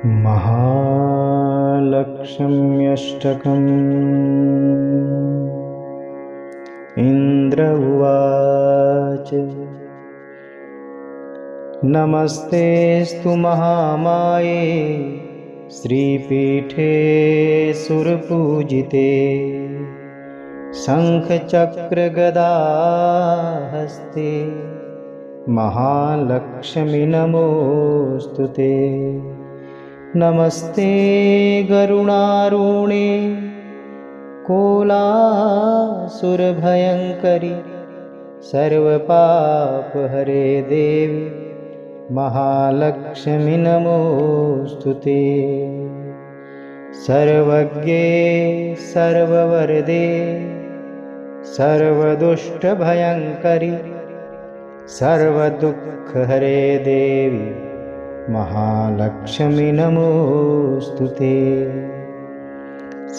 महालक्ष्म्यष्टकम्। इन्द्र उवाच नमस्तेऽस्तु महामाये श्रीपीठे सुरपूजिते शङ्खचक्रगदाहस्ते महालक्ष्मि नमोऽस्तु ते। नमस्ते गरुडारूणे कोलासुरभयङ्करि सर्वपापहरे देवी महालक्ष्मि नमोऽस्तु ते। सर्वज्ञे सर्ववरदे सर्वदुष्टभयङ्करि सर्वदुःखहरे देवी महालक्ष्मि नमोऽस्तु ते।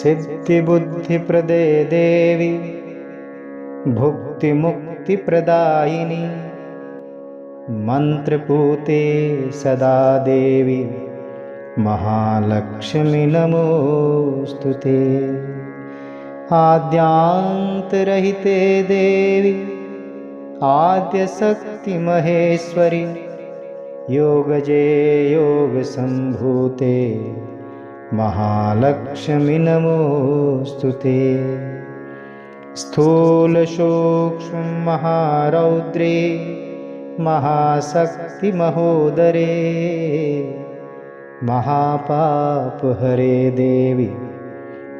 सिद्धिबुद्धिप्रदे देवी भुक्तिमुक्तिप्रदायिनी मन्त्रपूते सदा देवी महालक्ष्मि नमोऽस्तु ते। आद्यान्तरहिते देवी आद्यशक्तिमहेश्वरी योगजे योगसम्भूते महालक्ष्मि नमोऽस्तु ते। स्थूलसूक्ष्म महारौद्रे महाशक्तिमहोदरे महापापहरे देवी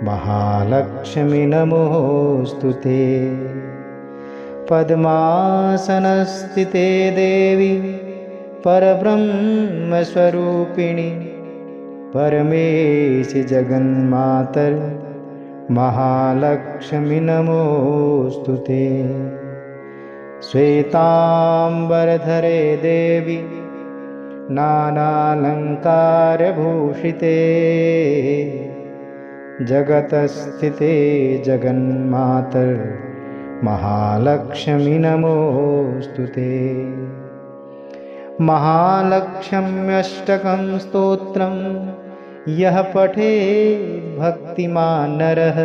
महालक्ष्मि नमोऽस्तु ते। पद्मासनस्थिते देवी परब्रह्मस्वरूपिणी परमेशि जगन्मातर् महालक्ष्मि नमोऽस्तु ते। श्वेताम्बरधरे देवी नानालङ्कारभूषिते जगतस्थिते जगन्मातर् महालक्ष्मि नमोऽस्तु ते। महालक्ष्म्यष्टकं स्तोत्रं यः पठेत् भक्तिमान् नरः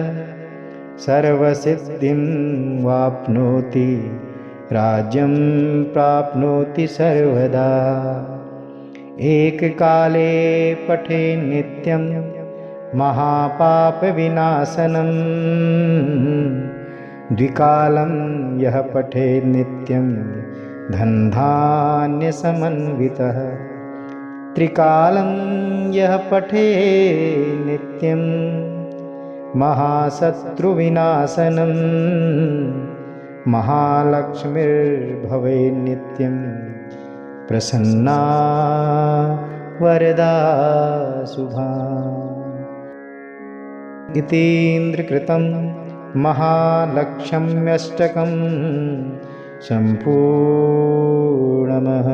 सर्वसिद्धिं वाप्नोति राज्यं प्राप्नोति सर्वदा। एककाले पठेत् नित्यं महापापविनाशनं द्विकालं यः पठेत् नित्यं धनधान्यसमन्वितः त्रिकालं यः पठेत् नित्यं महाशत्रुविनाशनं महालक्ष्मीर्भवेत् नित्यं प्रसन्ना वरदा शुभा। इतीन्द्रकृतं महालक्ष्म्यष्टकं सम्पूर्णमः।